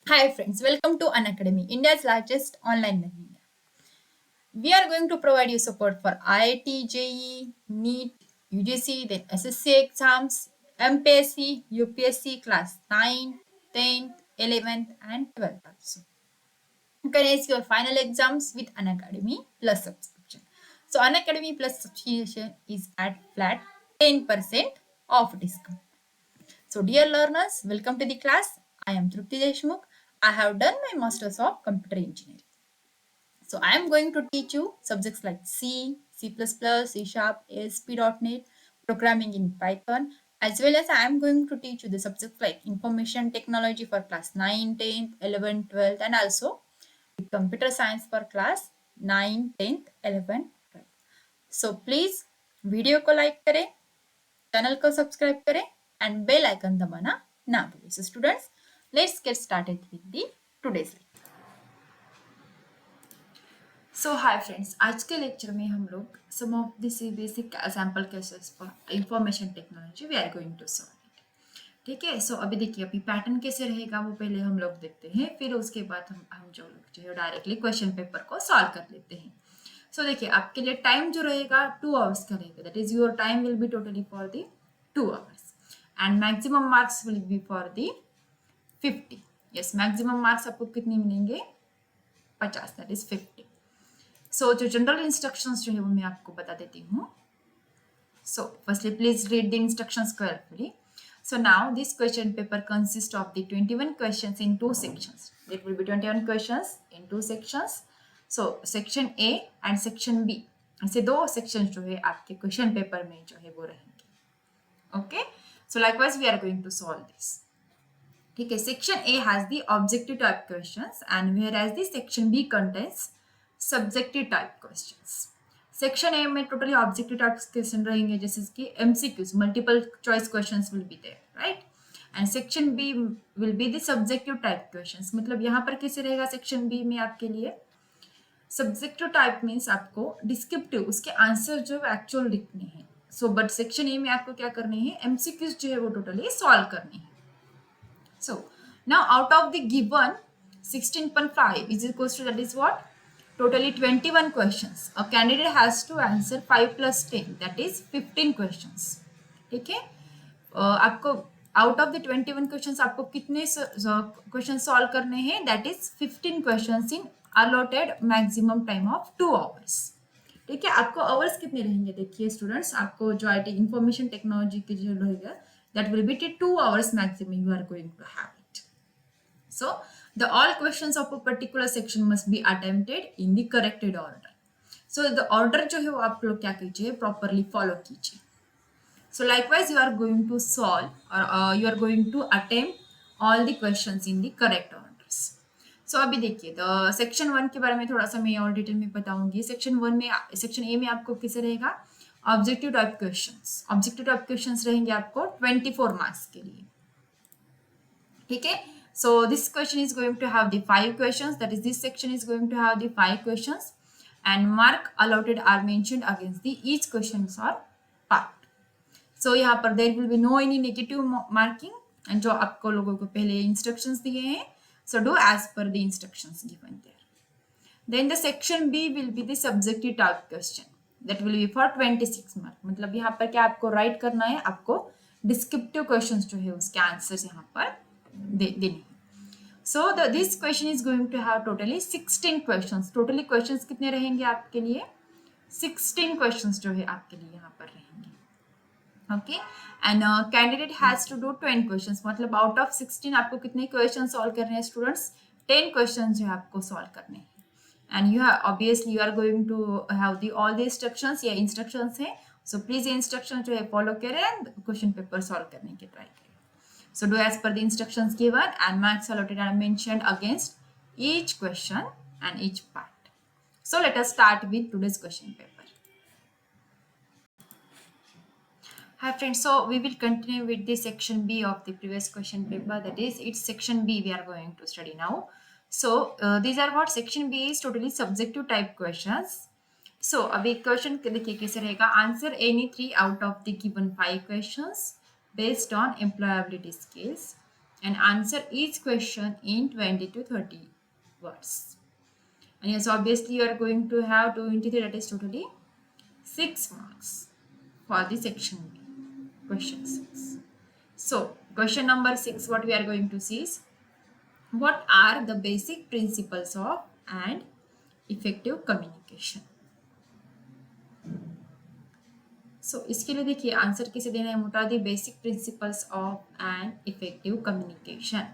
Hi friends, welcome to Unacademy, India's largest online learning app. We are going to provide you support for IIT, JEE, NEET, UGC, then SSC exams, MPSC, UPSC class 9, 10th, 11th and 12th also. You can ace your final exams with Unacademy Plus subscription. So Unacademy Plus subscription is at flat 10% off discount. So, dear learners, welcome to the class. I am Trupti Deshmukh. I have done my Masters of Computer Engineering. So, I am going to teach you subjects like C, C++, C Sharp, ASP.NET, programming in Python, as well as I am going to teach you the subjects like information technology for class 9, 10th, 11th, 12th, and also computer science for class 9, 10th, 11th, 12th. So, please video को like करें, channel को subscribe करें and bell icon दबाना ना भूलें. So students, let's get started with the today's lecture. So hi friends, आज के lecture में हम लोग some of this basic sample cases for information technology we are going to solve it. ठीक है. सो अभी देखिए, अभी पैटर्न कैसे रहेगा वो पहले हम लोग देखते हैं, फिर उसके बाद हम जो है डायरेक्टली क्वेश्चन पेपर को सॉल्व कर लेते हैं. सो देखिए, आपके लिए टाइम जो रहेगा 2 आवर्स का रहेगा. That is your time will be totally for the 2 hours and maximum marks will be for the 50. Yes, maximum marks आपको कितने मिलेंगे? 50. That is 50. सो जो जनरल इंस्ट्रक्शंस जो है वो मैं आपको बता देती हूँ. So firstly please read the instructions carefully. So now this question paper consists of the 21 questions in two sections. It will be 21 questions in two sections. So section A and section B. ऐसे दो sections जो है आपके question paper में जो है वो रहेंगे. Okay. So likewise we are going to solve this. ठीक है. Section A has the objective type questions and whereas the section B contains subjective type questions. Section A में टोटली ऑब्जेक्टिव टाइप क्वेश्चन रहेंगे, जैसे कि MCQs, multiple choice questions will be there, right. And section B will be the subjective type questions. मतलब यहाँ पर कैसे रहेगा section B में आपके लिए? सब्जेक्टिव टाइप मीन्स आपको डिस्क्रिप्टिव उसके आंसर जो एक्चुअल लिखने हैं. सो बट सेक्शन ए में आपको क्या करने हैं? एमसीक्यूज जो है वो टोटली सॉल्व करने हैं. So now out of the given 16.5 is equals to, that is what, totally 21 questions. A candidate has to answer 5 plus 10, that is 15 questions. ठीक है. आपको आउट ऑफ द 21 क्वेश्चंस आपको कितने क्वेश्चन सॉल्व करने हैं? That is 15 questions in allotted maximum time of 2 hours. ठीक है. आपको आवर्स कितने रहेंगे? देखिए स्टूडेंट्स, आपको जो आई टी इंफॉर्मेशन टेक्नोलॉजी की जो रहेगा that will be 2 hours maximum you are going to have it. So the all questions of a particular section must be attempted in the corrected order. So the order जो है वो आप लोग क्या कीजिए? properly follow कीजिए. So likewise you are going to solve or you are going to attempt all the questions in the correct orders. So अभी देखिए, the section 1 के बारे में थोड़ा सा मैं और डिटेल में बताऊंगी. सेक्शन 1 में, सेक्शन ए में आपको किसे रहेगा? Objective type questions. Objective type questions रहेंगे आपको 24 मार्क्स के लिए. ठीक है. So this question is going to have the 5 questions. That is, this section is going to have the 5 questions, and mark allotted are mentioned against the each questions or part. So यहाँ पर there will be no any negative marking, and जो आपको लोगों को पहले instructions दिए हैं, so do as per the instructions given there. Then the section B will be the subjective type question. That will be for 26 mark. मतलब यहाँ पर क्या आपको write करना है? आपको descriptive questions जो है उसके answers यहाँ पर देने. So this question is going to have totally 16 questions. Totally questions कितने रहेंगे आपके लिए? 16 questions जो है आपके लिए यहाँ पर रहेंगे. Okay. And candidate has to do 10 questions. मतलब out of 16 आपको कितने questions solve करने हैं students? 10 questions जो है आपको solve करने हैं. And you have obviously you are going to have the all the instructions. ये instructions हैं. So please ये instructions जो है follow करें and question paper solve करने की try करें. So do as per the instructions given, and marks allotted are mentioned against each question and each part. So let us start with today's question paper. Hi friends, so we will continue with the section B of the previous question paper. That is, it's section B we are going to study now. So these are what section B is totally subjective type questions. So अभी question देखिए कैसे रहेगा? Answer any 3 out of the given 5 questions based on employability skills and answer each question in 20 to 30 words. And yes, obviously you are going to have 23, that is totally 6 marks for the section B, question 6. So question number 6, what we are going to see is, what are the basic principles of and effective communication? सो इसके लिए देखिए answer कैसे देना है मोटा दी, basic principles of and effective communication.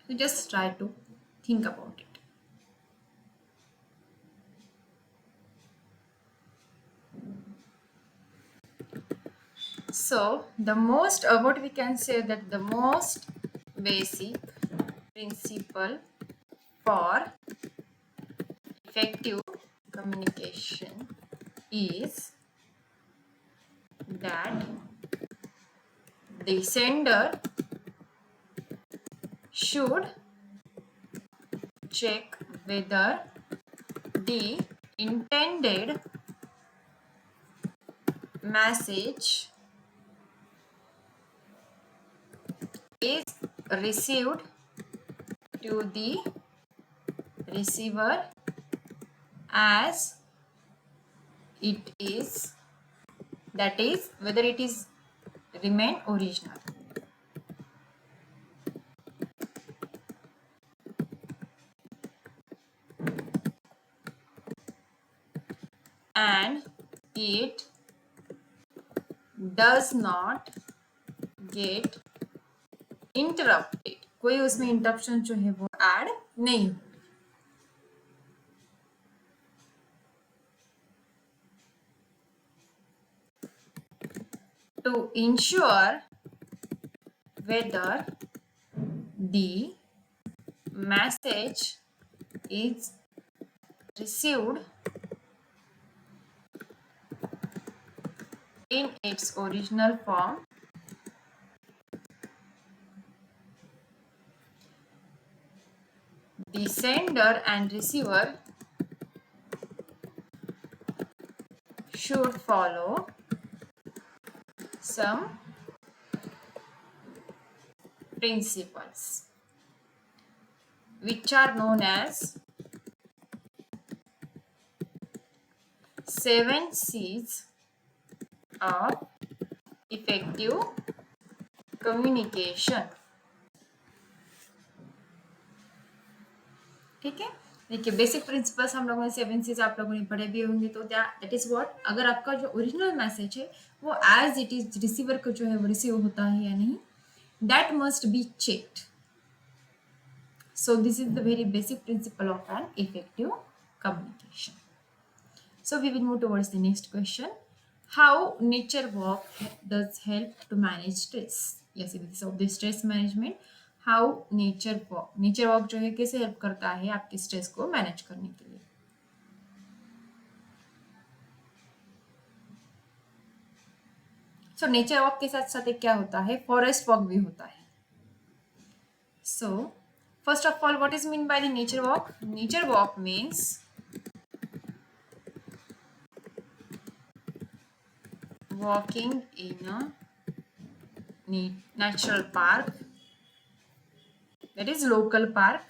So just try to think about it. So the most, what we can say that the most basic principle for effective communication is that the sender should check whether the intended message is received to the receiver as it is, that is whether it is remain original. And it does not get interrupted. कोई उसमें interruption जो है वो add नहीं. To ensure whether the message is received in its original form, the sender and receiver should follow some principles which are known as 7 C's of effective communication. ठीक है, देखिए basic principles हम लोगों ने 7 C's आप लोगों ने पढ़े भी होंगे. तो दैट इज व्हाट, अगर आपका जो ओरिजिनल मैसेज है वो एज इट इज रिसीवर को जो है वो रिसीव होता है या नहीं, that must be checked. So this is the very basic principle of an effective communication. So we will move towards the next question. How nature walk does help to manage stress? Yes, it is of the stress management. How nature walk जो है कैसे help करता है आपके stress को manage करने के लिए. सो नेचर वॉक के साथ साथ एक क्या होता है, फॉरेस्ट वॉक भी होता है. सो first of all, what is mean by the nature walk? Nature walk means walking in a natural park, that is local park.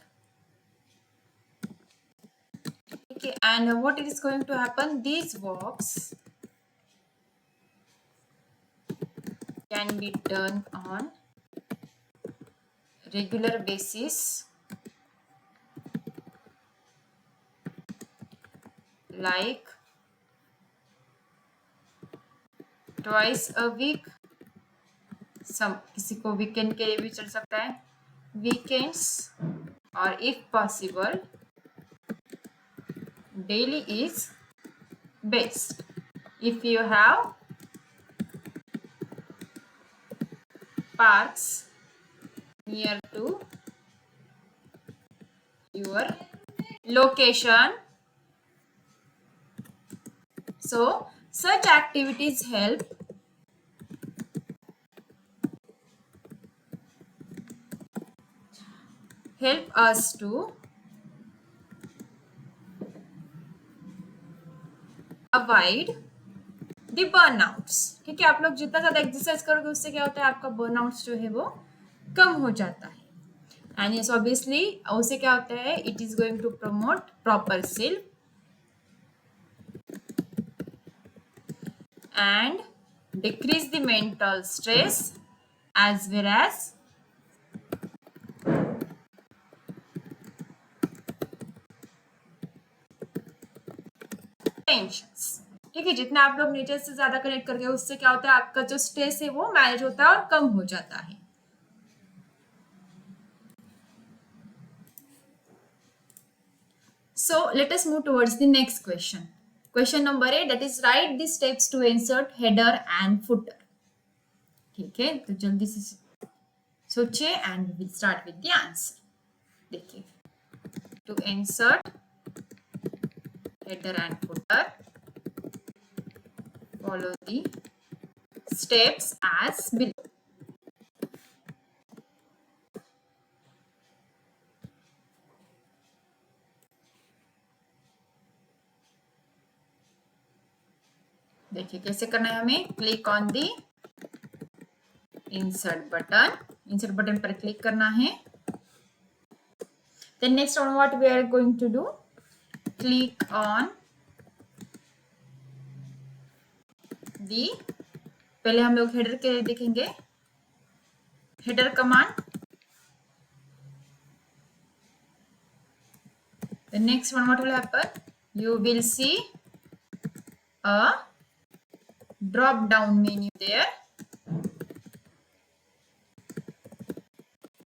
Okay, and what is going to happen? These walks can be done on regular basis, like twice a week. some किसी को weekend के लिए भी चल सकता है, weekends, और if possible daily is best. If you have parks near to your location. So such activities help us to avoid the burnouts. ठीक है, आप लोग जितना ज्यादा एक्सरसाइज करोगे उससे क्या होता है, आपका बर्नआउट्स जो है वो कम हो जाता है। एंड यस ऑब्वियसली उससे क्या होता है, it is going to promote proper sleep and decrease the mental stress as well as tensions. ठीक है, जितना आप लोग नेचर से ज्यादा कनेक्ट करके उससे क्या होता है, आपका जो स्ट्रेस है वो मैनेज होता है और कम हो जाता है। So let us move towards the next question. Question number 8, that is write the steps to insert header and footer. ठीक है, तो जल्दी से सोचिए and we will start with the answer. देखिए, to insert header and footer, follow the steps as below. देखिए कैसे करना है, हमें click on the insert button पर क्लिक करना है। Then next on what we are going to do, click on the, पहले हम लोग हेडर के देखेंगे, header command. The next one, what will happen? You will see a drop down menu there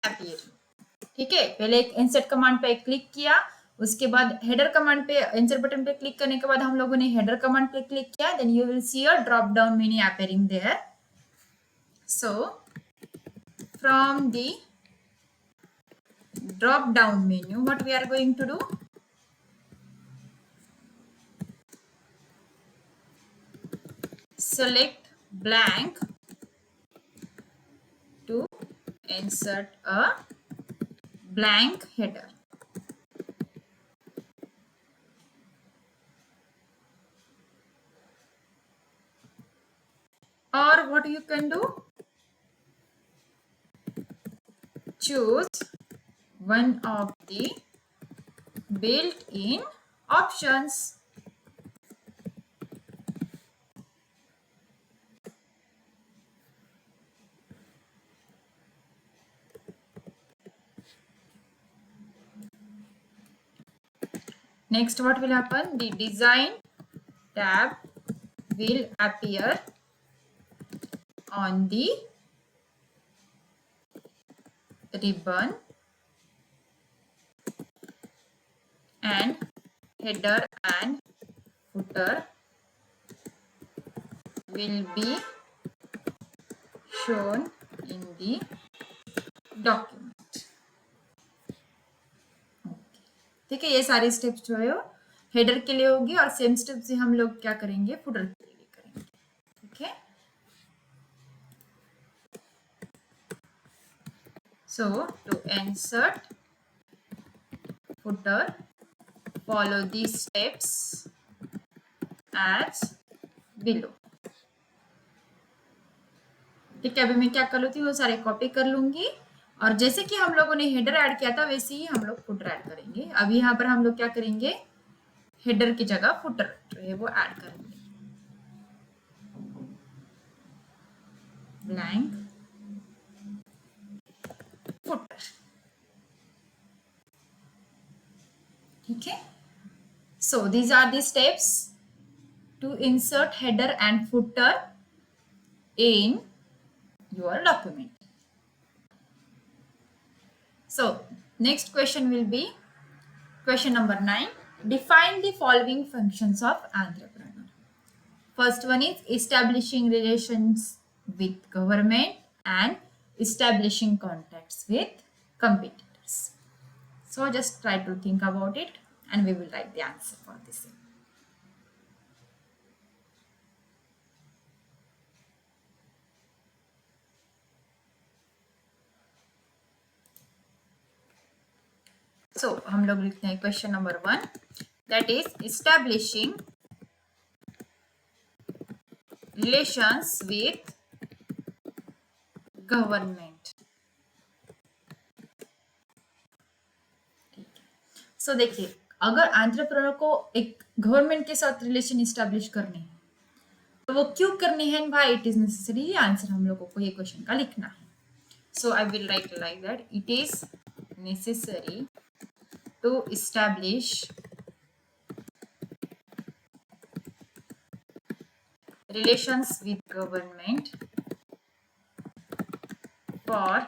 appear. ठीक है, पहले एक इंसर्ट कमांड पे क्लिक किया, उसके बाद हेडर कमांड पे इंसर्ट बटन पे क्लिक करने के बाद हम लोगों ने हेडर कमांड पे क्लिक किया, then you will see a drop down menu appearing there. So from the drop down menu, what we are going to do, select blank to insert a blank header. Or what you can do, choose one of the built-in options. Next, what will happen? The design tab will appear on the ribbon and header and footer will be shown in the document. ठीक है, ये सारी steps जो है header के लिए होगी और सेम स्टेप से हम लोग क्या करेंगे, फुटर के लिए करेंगे। ठीक है, so to insert footer, follow these steps as below. ठीक है, अभी मैं क्या कर लेती हूँ, वो सारे कॉपी कर लूंगी और जैसे कि हम लोगों ने हेडर ऐड किया था वैसे ही हम लोग फुटर ऐड करेंगे। अभी यहाँ पर हम लोग क्या करेंगे, हेडर की जगह फुटर जो है वो ऐड करेंगे, ब्लैंक फुटर। ठीक है, so these are the steps to insert header and footer in your document. So next question will be question number 9. Define the following functions of entrepreneur. First one is establishing relations with government and establishing contacts with competitors. So just try to think about it and we will write the answer for this. So हम लोग लिखते हैं question number 1, that is establishing relations with government. सो देखिए, अगर entrepreneur को एक government के साथ रिलेशन इस्टेब्लिश करने हैं, तो वो क्यों करनी है भाई? It is necessary. ये आंसर हम लोगों को ये क्वेश्चन का लिखना है। So I will write like that, it is necessary to establish relations with government for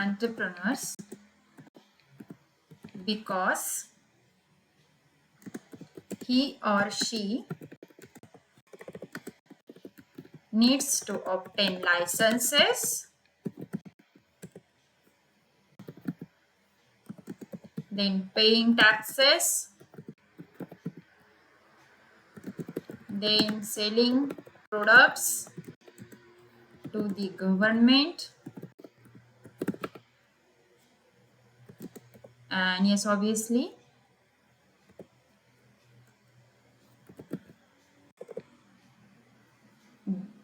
entrepreneurs because he or she needs to obtain licenses, then paying taxes, then selling products to the government, and yes, obviously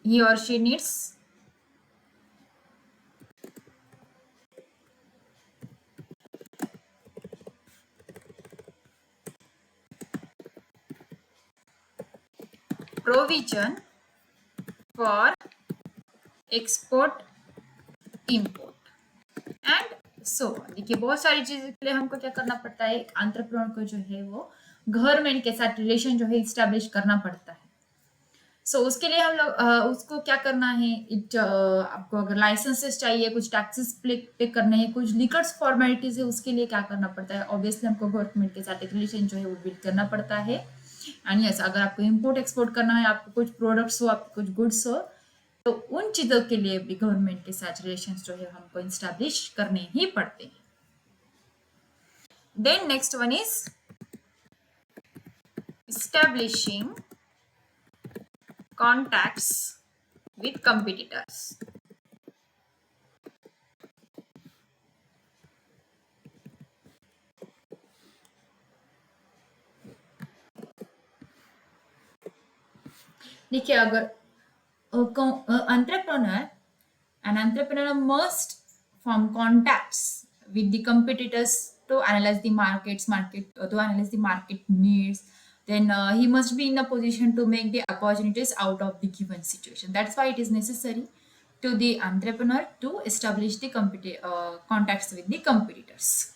he or she needs provision for export import and so on। देखिए, बहुत सारी चीज़ों के लिए हमको क्या करना पड़ता है, एक एंटरप्रेन्योर को जो है वो गवर्नमेंट के साथ रिलेशन जो है इस्टेब्लिश करना पड़ता है। सो उसके लिए हम लोग उसको क्या करना है, आपको अगर लाइसेंसेस चाहिए, कुछ टैक्सेस पे करने हैं, कुछ लीगल फॉर्मेलिटीज है, उसके लिए क्या करना पड़ता है? ऑब्वियसली हमको गवर्नमेंट के साथ एक रिलेशन जो है वो बिल्ड करना पड़ता है। एंड यस, अगर आपको इम्पोर्ट एक्सपोर्ट करना है, आपको कुछ प्रोडक्ट्स हो, आपको कुछ गुड्स हो, तो उन चीज़ों के लिए भी गवर्नमेंट के साथ रिलेशन जो है हमको इस्टेब्लिश करने ही पड़ते हैं। Then next one is establishing contacts with competitors। देखिए, अगर entrepreneur, an entrepreneur must form contacts with the competitors to analyze the to analyze the market needs. Then he must be in a position to make the opportunities out of the given situation. That's why it is necessary to the entrepreneur to establish the contacts with the competitors.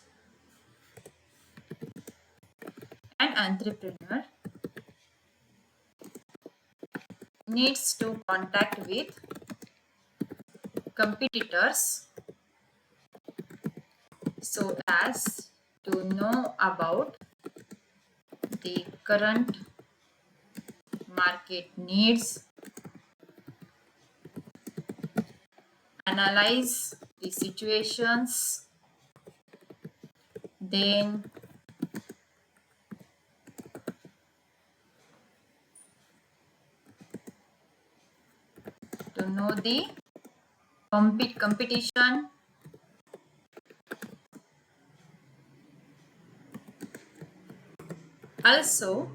An entrepreneur needs to contact with competitors so as to know about the current market needs, analyze the situations, then to know the competition, also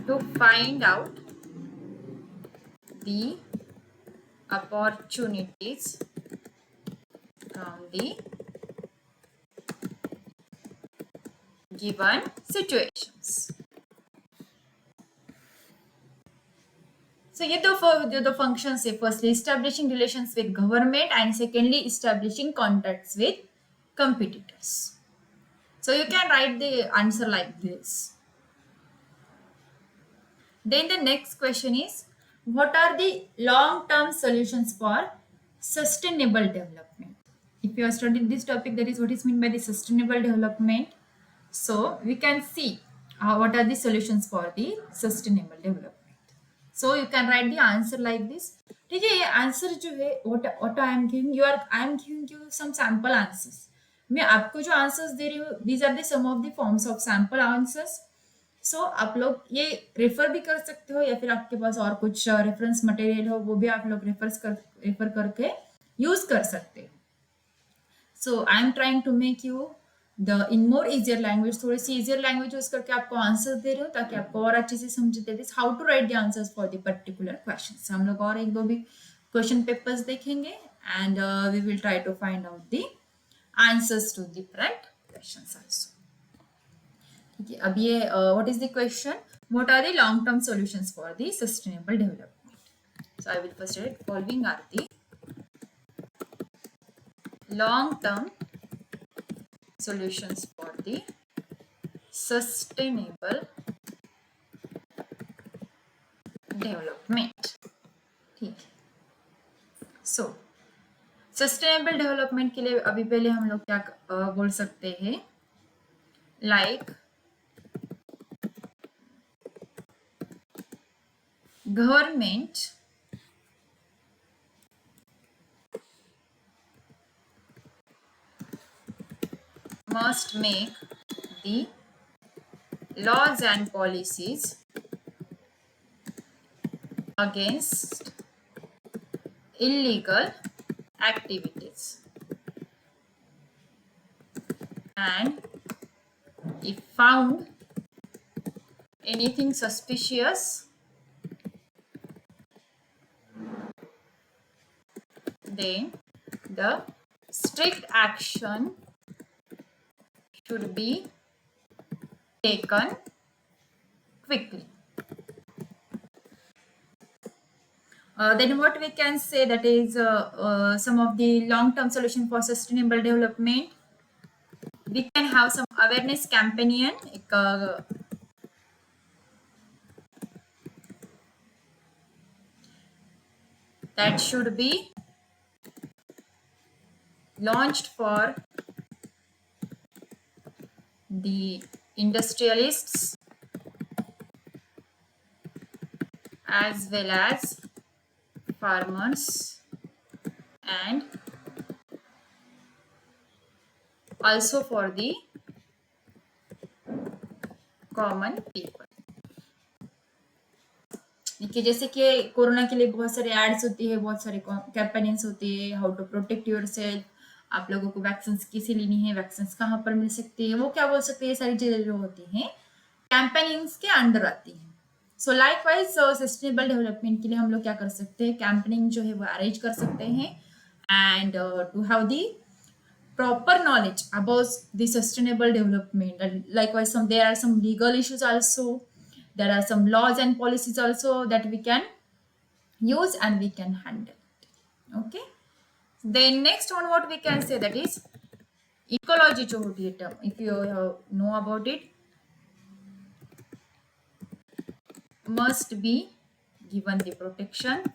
to find out the opportunities from the given situations. So ये दो functions है, firstly establishing relations with government and secondly establishing contacts with competitors. So you can write the answer like this. Then the next question is, what are the long-term solutions for sustainable development? If you are studying this topic, that is what is meant by the sustainable development. So we can see what are the solutions for the sustainable development. So you can write the answer like this. ठीक है, ये answer जो है what I am giving you some sample answers. मैं आपको जो answers दे रही हूँ, these are the some of the forms of sample answers. सो आप लोग ये रेफर भी कर सकते हो, या फिर आपके पास और कुछ रेफरेंस मटेरियल हो, वो भी आप लोग रेफर करके यूज कर सकते हो। So I am trying to make you the in more easier language, थोड़ी सी इजियर लैंग्वेज यूज करके आपको आंसर दे रहे हो ताकि आपको और अच्छे से समझ दे this how to write the answers for the particular question. हम लोग और एक दो भी क्वेश्चन पेपर्स देखेंगे and we will try to find out the answers to different questions also. ठीक है, अब ये what is the question, what are the long term solutions for the sustainable development. So I will first write following are the long term solutions for the sustainable development। ठीक है, सो sustainable development के लिए अभी पहले हम लोग क्या बोल सकते हैं, like government must make the laws and policies against illegal activities, and if found anything suspicious, then the strict action should be taken quickly. Then what we can say, that is some of the long-term solution for sustainable development. We can have some awareness campaign, that should be launched for the industrialists as well as farmers and also for the common people। देखिए, जैसे कि corona के लिए बहुत सारे ads होती है, बहुत सारे कैंपेन्स होती है, how to protect your yourself लोगों को वैक्सीन किसे लेनी है, वैक्सीन कहाँ पर मिल सकती है, वो क्या बोल सकते हैं, ये सारी चीजें जो होती हैं कैंपेनिंग्स के अंडर आती है। So like wise sustainable development के लिए हम लोग क्या कर सकते हैं, कैंपेनिंग जो है वो अरेंज कर सकते हैं and to have the proper knowledge about the sustainable development, and likewise there are some legal issues also, there are some laws and policies also that we can use and we can handle। okay, then next one what we can say, that is ecology जो होती है term, if you know about it, must be given the protection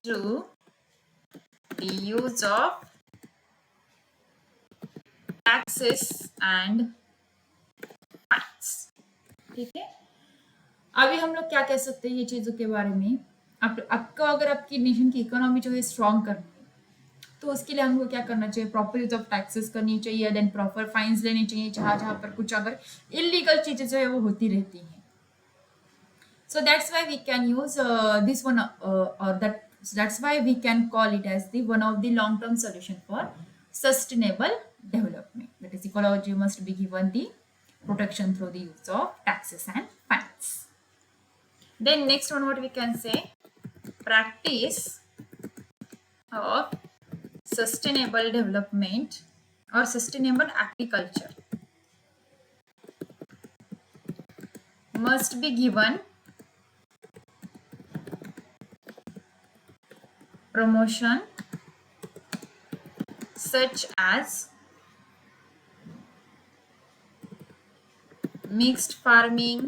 through the use of taxes and fines। ठीक है, अभी हम लोग क्या कह सकते हैं ये चीजों के बारे में, आपको अगर आपकी नेशन की इकोनॉमी जो है स्ट्रॉन्ग करनी है तो उसके लिए हमको क्या करना चाहिए, प्रॉपर यूज ऑफ टैक्सेस करनी चाहिए, देन प्रॉपर फाइन्स लेने चाहिए जहां जहां पर कुछ अगर इलीगल चीजें जो है वो होती रहती हैं। So that's why we can use this one or that's why we can call it as the one of the long-term solution for sustainable development, that is ecology must be given the protection through the use of taxes and fines। Then next one what we can say, practice of sustainable development or sustainable agriculture must be given promotion such as mixed farming,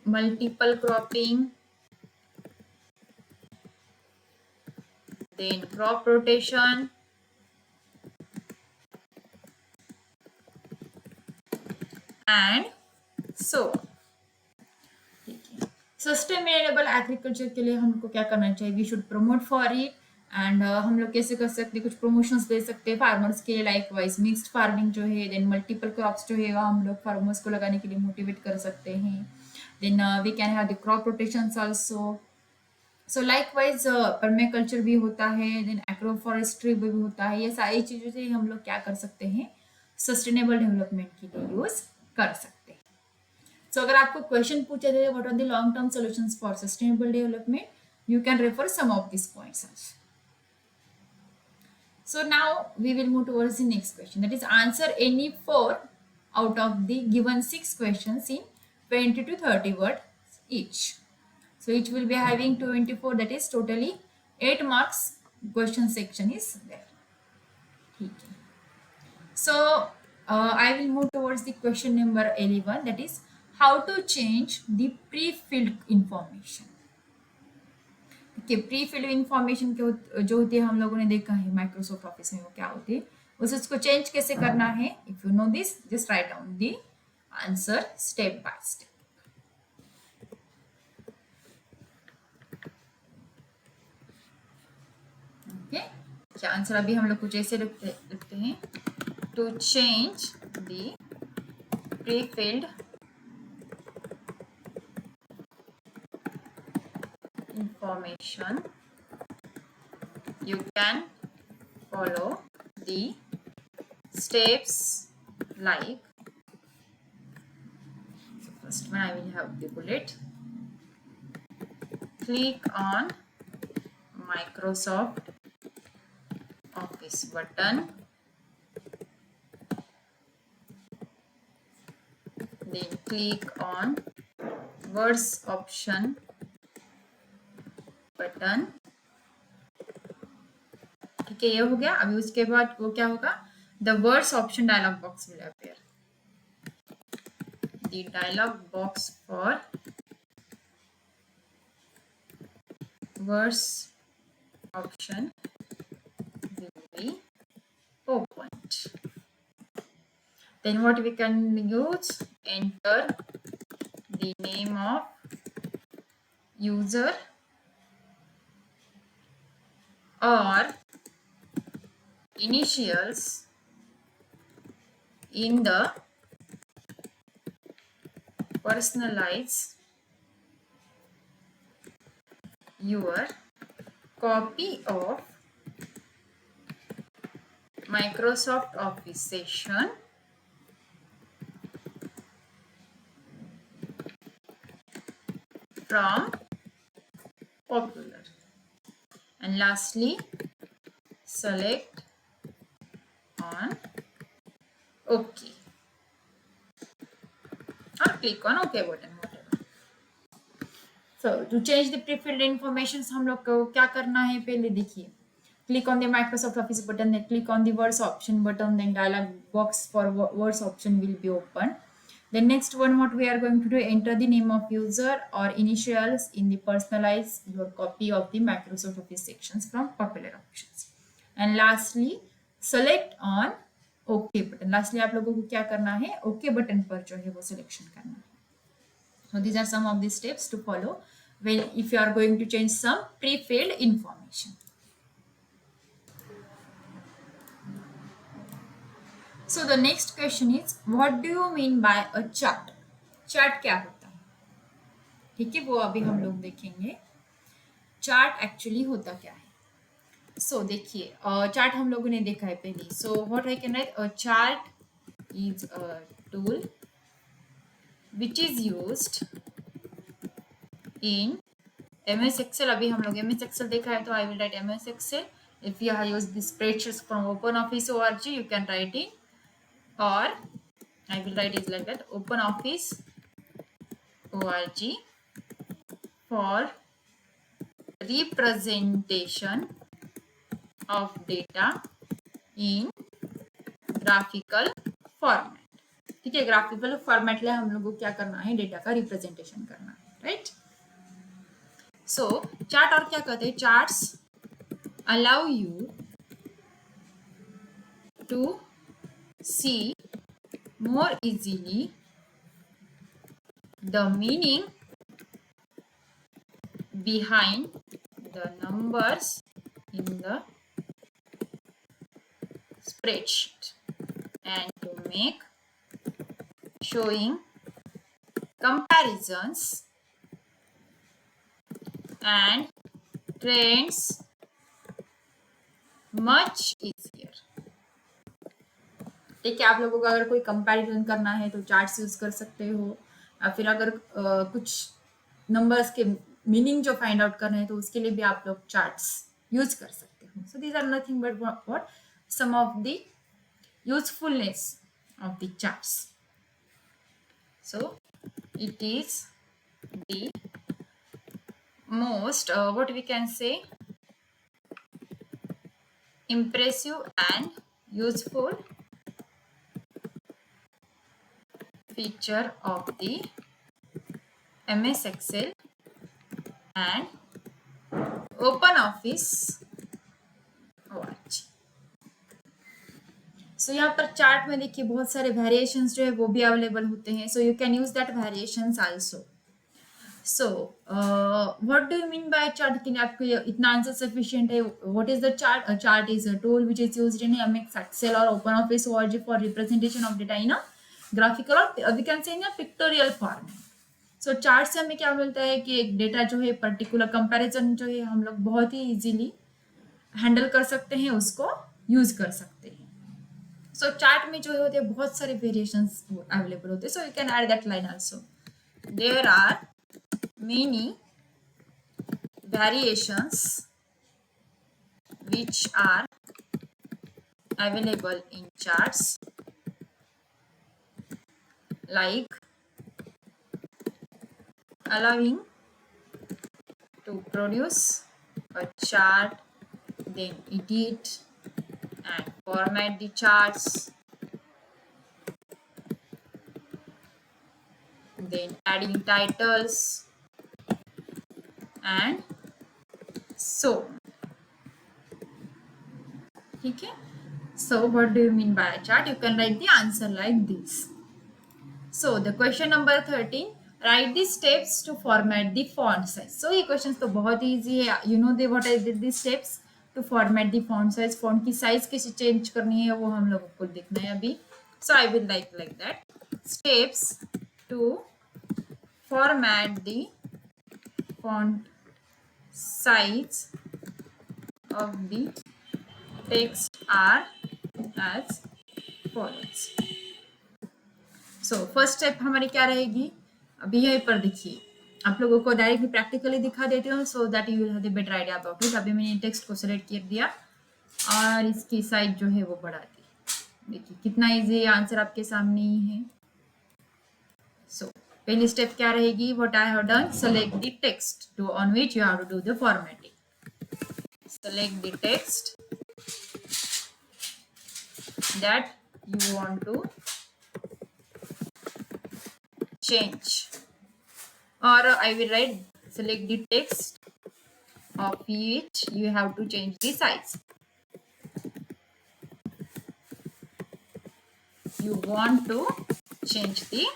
multiple cropping, then crop rotation, and so sustainable agriculture के लिए हमको क्या करना चाहिए, we should promote for it and हम लोग कैसे कर सकते हैं, कुछ प्रमोशंस दे सकते हैं फार्मर्स के लिए, लाइक वाइज मिक्स्ड फार्मिंग जो है, देन मल्टीपल क्रॉप्स जो है हम लोग फार्मर्स को लगाने के लिए मोटिवेट कर सकते हैं, then we can have the crop rotations also, so likewise permaculture भी होता है, देन एग्रोफॉरेस्ट्री भी होता है। ये सारी चीज़ों से हम लोग क्या कर सकते हैं, सस्टेनेबल डेवलपमेंट के लिए यूज कर सकते हैं। सो अगर आपको क्वेश्चन पूछे थे what are the long term solutions for sustainable development, you can refer some of this points also. So now we will move towards the next question, that is answer any 4 out of the given 6 questions in 20 to 30 words each. So each will be having 24, that is totally 8 marks question section is there. Okay. So I will move towards the question number 11, that is how to change the pre-filled information. कि pre filled information जो होती है हम लोगों ने देखा है Microsoft office में, वो क्या होती है, उसको चेंज कैसे करना है. If you know this, just write down the answer step by step. Okay, क्या आंसर अभी हम लोग कुछ ऐसे लिखते हैं, to change the prefilled information you can follow the steps like, so first one I will have the bullet, click on Microsoft Office button, then click on words option button. ठीक है, ये हो गया. अभी उसके बाद वो क्या होगा, the words option dialog box will appear. The dialog box for words option will be opened. Then what we can use, enter the name of user or initials in the personalize your copy of Microsoft Office session from popular, and lastly select on OK or click on OK button, whatever. So to change the pre-filled information हम लोग को क्या करना है, पहले देखिए, click on the Microsoft Office button, then click on the words option button, then dialog box for words option will be open. The next one, what we are going to do, enter the name of user or initials in the personalize your copy of the Microsoft Office sections from popular options, and lastly select on OK button. Lastly आप लोगों को क्या करना है, OK button पर जो है वो सिलेक्शन करना है. So these are some of the steps to follow when if you are going to change some pre-filled information. So the next question is, what do you mean by a chart? Chart क्या होता है, ठीक है, वो अभी हम लोग देखेंगे. चार्ट एक्चुअली होता क्या है. सो देखिए, चार्ट हम लोगों ने देखा है पहले. So what I can write, a chart is a tool which is used in MS Excel. अभी हम लोग MS Excel देखा है, तो आई will right MS Excel. If you have used the spreadsheets from OpenOffice org, you can write it, or I will write it like that, OpenOffice org for representation of data in graphical format. ठीक है, graphical format में हम लोग को क्या करना है, data का रिप्रेजेंटेशन करना है, राइट. सो चार्ट और क्या कहते हैं, charts allow you to see more easily the meaning behind the numbers in the spreadsheet, and to make showing comparisons and trends much easier. ठीक है, आप लोगों को अगर कोई कंपैरिजन करना है तो चार्ट्स यूज कर सकते हो, या फिर अगर कुछ नंबर्स के मीनिंग जो फाइंड आउट करना है तो उसके लिए भी आप लोग चार्ट्स यूज कर सकते हो. So these are nothing but what some of the usefulness of the charts. So it is the most what we can say impressive and useful feature of the MS Excel and OpenOffice Watch. सो यहाँ पर chart में देखिए बहुत सारे variations जो है वो भी अवेलेबल होते हैं. So you can use that variations also. So what do you mean by chart? के लिए आपको इतना आंसर सफिशिएंट है. What is the chart? Chart is a tool which is used in MS Excel और Open Office Word for representation of data in a graphical और we can say in a pictorial form. So chart से हमें क्या मिलता है कि एक data जो है पर्टिकुलर कंपैरिजन जो है हम लोग बहुत ही इजीली हैंडल कर सकते हैं, उसको यूज कर सकते हैं. सो चार्ट में जो होते हैं बहुत सारे वेरिएशंस अवेलेबल होते हैं. So you can add that line also. There are many variations which are available in charts, like allowing to produce a chart, then edit and format the charts, then adding titles and so. ठीक है. So what do you mean by a chart? You can write the answer like this. So the question number 13, write the steps to format the font size. So ये questions तो बहुत easy है. You know what I did the steps to format the font size. font की size कैसे change करनी है वो हम लोगों को देखना है अभी. So I will like that. Steps to format the font size of the text are as follows. So first step हमारी क्या रहेगी? अभी यहीं पर देखिए, आप लोगों को डायरेक्टली प्रैक्टिकली दिखा देती हूँ सो that you will have the better idea about it. अभी मैंने टेक्स्ट को सेलेक्ट कर दिया और इसकी साइज जो है वो बढ़ा दी. देखिए कितना इजी आंसर आपके सामने ही है. सो पहली स्टेप क्या रहेगी? What I have done, select the text to on which you have to do the formatting. Select the text that you want to change, or I will write select the text of which you have to change the size. You want to change the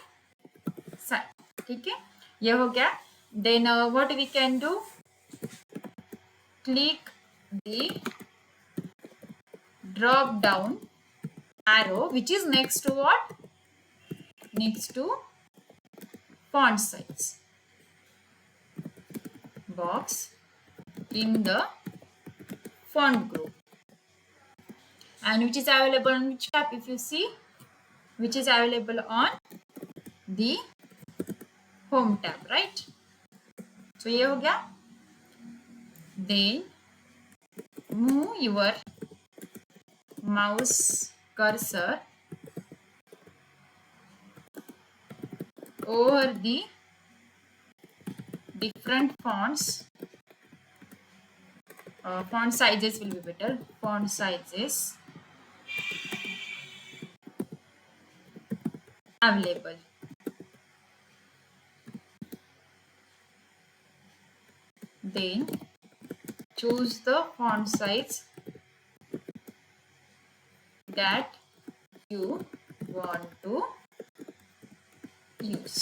size. ठीक है, ये हो गया. Then what we can do, click the drop down arrow which is next to what? Next to font size box in the font group, and which is available on which tab? If you see, which is available on the home tab, right? So ये हो गया. Then move your mouse cursor over the different fonts. Font sizes will be better. Font sizes available. Then choose the font size that you want to use.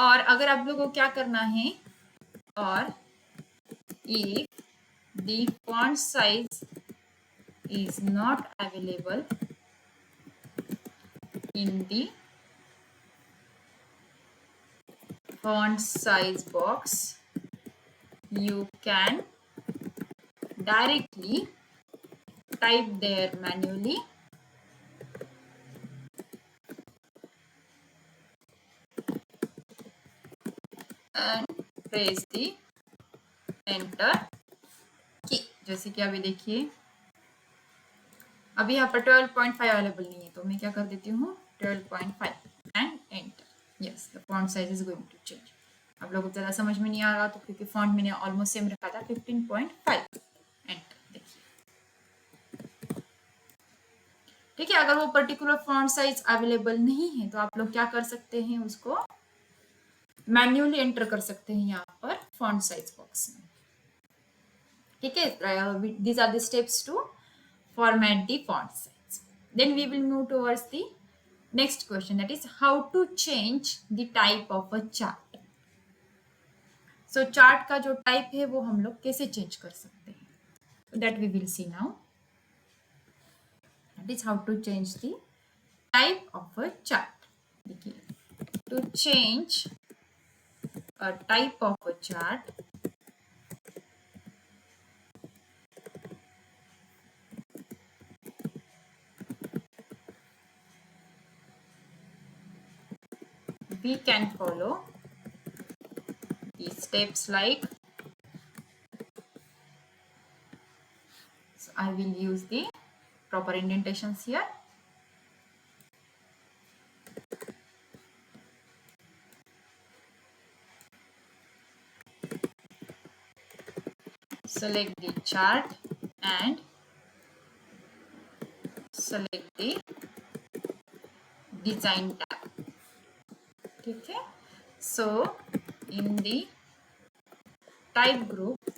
और अगर आप लोगों को क्या करना है, और if the font size is not available in the font size box, you can directly type there manually and press the enter की। जैसे कि अभी देखिए अभी यहाँ पर 12.5 अवेलेबल नहीं है तो मैं क्या कर देती हूँ 12.5 and enter. Yes the font size is going to change. आप लोगों को ज़्यादा समझ में नहीं आ रहा तो क्योंकि फॉन्ट मैंने ऑलमोस्ट सेम रखा था 15.5 एंटर। देखिए ठीक है। अगर वो पर्टिकुलर फॉन्ट साइज अवेलेबल नहीं है तो आप लोग क्या कर सकते हैं उसको मैन्युअली एंटर कर सकते हैं यहाँ पर फॉन्ट साइज बॉक्स में। ठीक है। these are the steps to format the font size. Then we will move towards the next question, that is how to change the type of a chart. So chart का जो type है वो हम लोग कैसे चेंज कर सकते हैं that we will see now. That is how to change the type of a chart. देखिए to change a type of a chart we can follow these steps like, so I will use the proper indentations here. Select the chart and select the design tab. ठीक है। So in the type group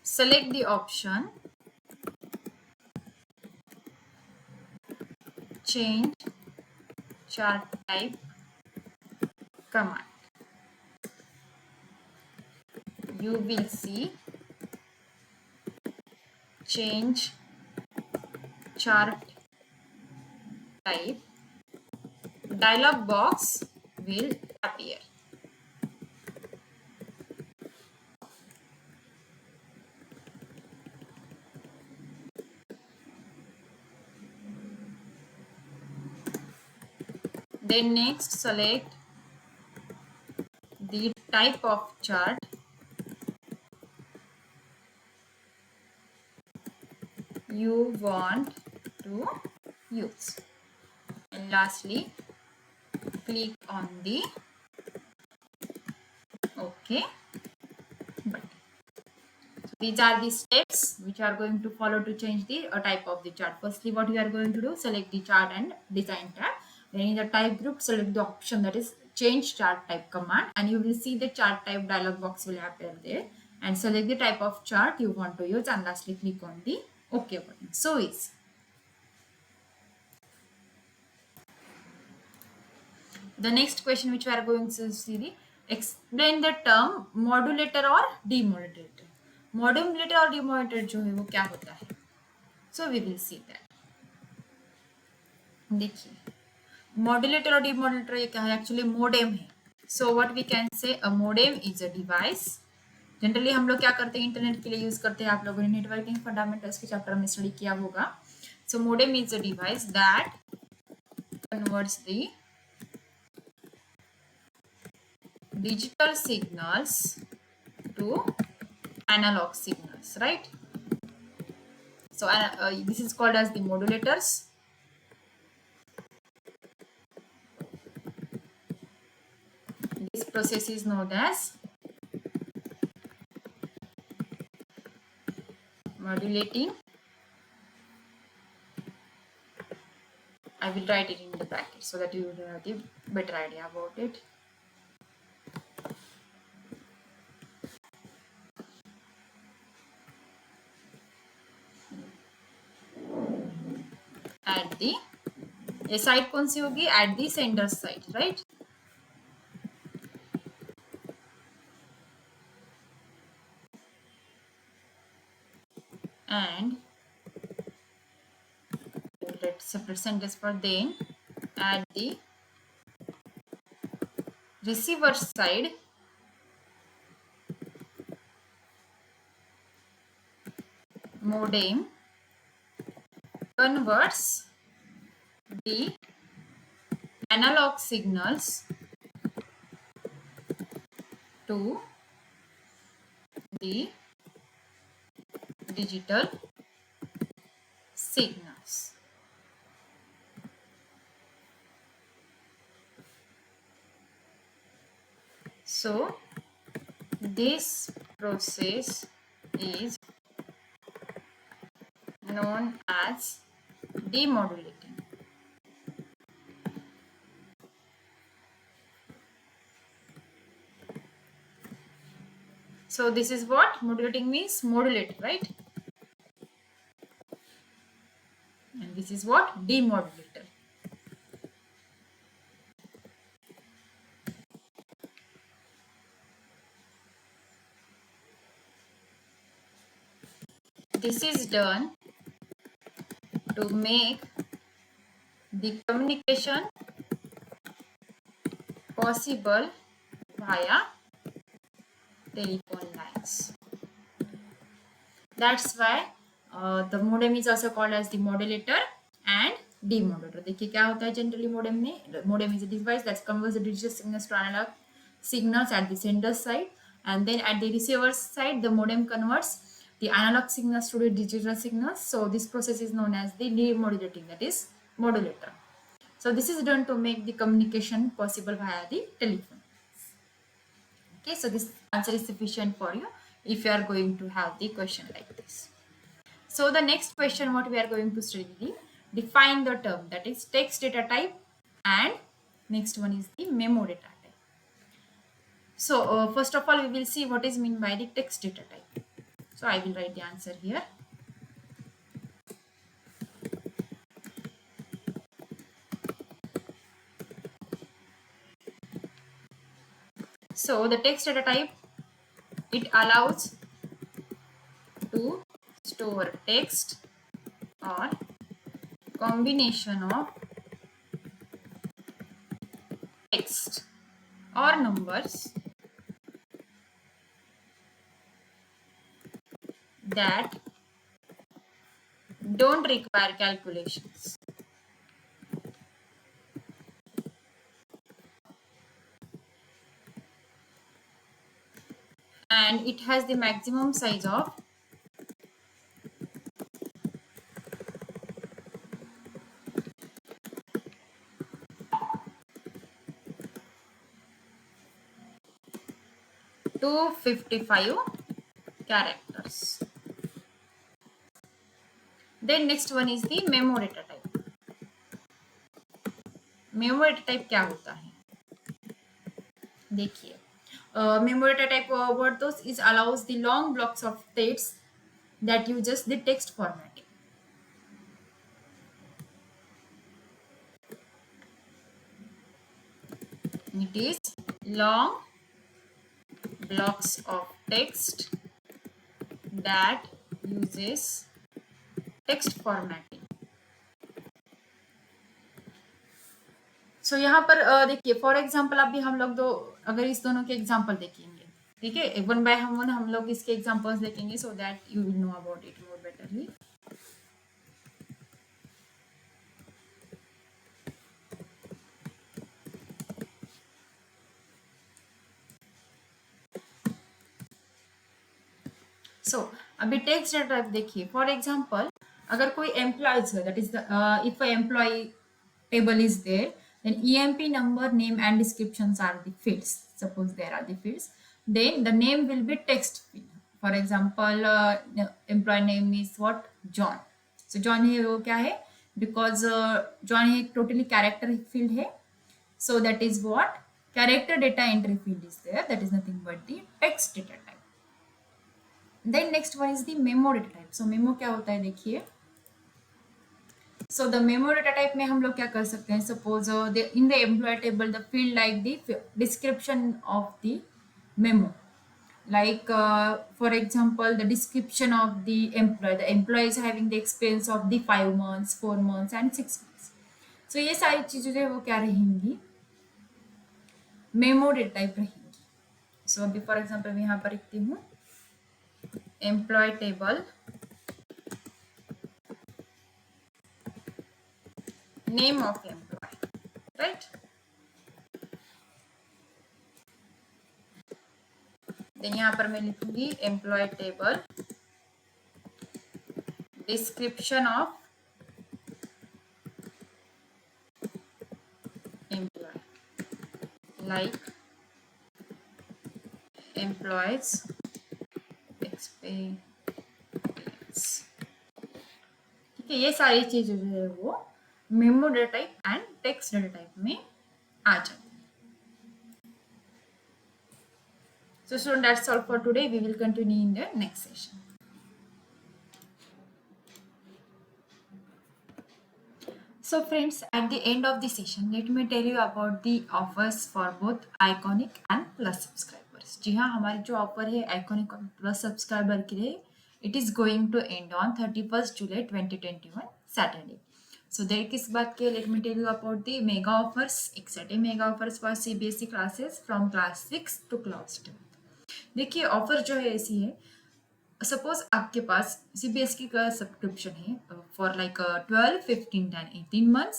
select the option change chart type command. You will see change chart type dialog box will appear. Then next select the type of chart you want to use, and lastly click on the OK button. So these are the steps which are going to follow to change the type of the chart. Firstly, what you are going to do, select the chart and design tab. Then in the type group select the option that is change chart type command, and you will see the chart type dialog box will appear there, and select the type of chart you want to use, and lastly click on the OK button. So easy. The next question which we are going to see, the explain the term modulator or demodulator. Modulator और demodulator जो है वो क्या होता है? So we will see that. देखिए modulator और demodulator ये क्या है? Actually modem है. So what we can say, a modem is a device. Generally हम लोग क्या करते हैं इंटरनेट के लिए यूज करते हैं। आप लोगों ने नेटवर्किंग फंडामेंटल्स के चैप्टर में स्टडी किया होगा। So modem is a device that converts the digital signals to analog signals, right? So this is called as the modulators. This process is known as modulating. I will write it in the bracket so that you will have the better idea about it. At the ये side कौन सी होगी? At the sender side, right? And let's separate sentence for then at the receiver side modem converts the analog signals to the digital signals. So this process is known as demodulating. So this is what modulating means, modulate, right? And this is what demodulator. This is done to make the communication possible via telephone lines. That's why the modem is also called as the modulator and demodulator. देखिए क्या होता है generally modem में, modem is a device that converts the digital signals to analog signals at the sender side, and then at the receiver side the modem converts the analog signals to the digital signals. So this process is known as the demodulating, that is modulator. So this is done to make the communication possible via the telephone. Okay, so this answer is sufficient for you if you are going to have the question like this. So the next question what we are going to study, define the term, that is text data type, and next one is the memo data type. So first of all we will see what is meant by the text data type. So I will write the answer here. So the text data type, it allows to store text or combination of text or numbers that don't require calculations. And it has the maximum size of 255 characters. Then next one is the memo data type. Memo data type क्या होता है देखिए, memo data type what those is allows the long blocks of text that uses the text formatting. It is long blocks of text that uses text formatting. So यहाँ पर देखिए for example अभी हम लोग दो अगर इस दोनों के एग्जाम्पल देखेंगे, ठीक है, वन बाय वन हम लोग इसके एग्जाम्पल्स देखेंगे so that you will know about it more betterly. So अभी टेक्स्ट डेटा टाइप देखिए, फॉर एग्जाम्पल अगर कोई एम्प्लॉयज है, that is if a employee table is there, then EMP number, name and descriptions are the fields. Suppose there are the fields, then the name will be text field. For example, employee name is what, John. So John है वो क्या है, because John एक totally character field है, so that is what character data entry field is there, that is nothing but the text data type. Then next one is the memo data type. So memo क्या होता है देखिए, so the memo data type में हम लोग क्या कर सकते हैं, suppose in the employee table the field like the description of the memo, like for example the description of the employee is having the experience of the 5 months, 4 months and 6 months. So ये सारी चीजें जो है वो क्या रहेंगी, memo data type रहेंगी. सो अभी फॉर एग्जाम्पल मैं यहाँ पर लिखती हूँ employ table name of employ, right. Then यहाँ पर मैं लिखूंगी employ table, description of employ, like employees experience. ठीक है, ये सारी चीजें जो है वो memo data type and text data type में आ जाती है। So student, that's all for today. We will continue in the next session. So friends, at the end of the session, let me tell you about the offers for both Iconic and Plus subscribers. जी हाँ, हमारी जो offer है Iconic और Plus subscriber के लिए, it is going to end on 31st July 2021 Saturday. So देर किस बात के, let me tell you about the mega offers, exciting mega offers for CBSE classes from class 6 to class 10. देखिए offer जो है ऐसी है, सपोज आपके पास सीबीएसई का सब्सक्रिप्शन है for like 12, 15 and 18 months,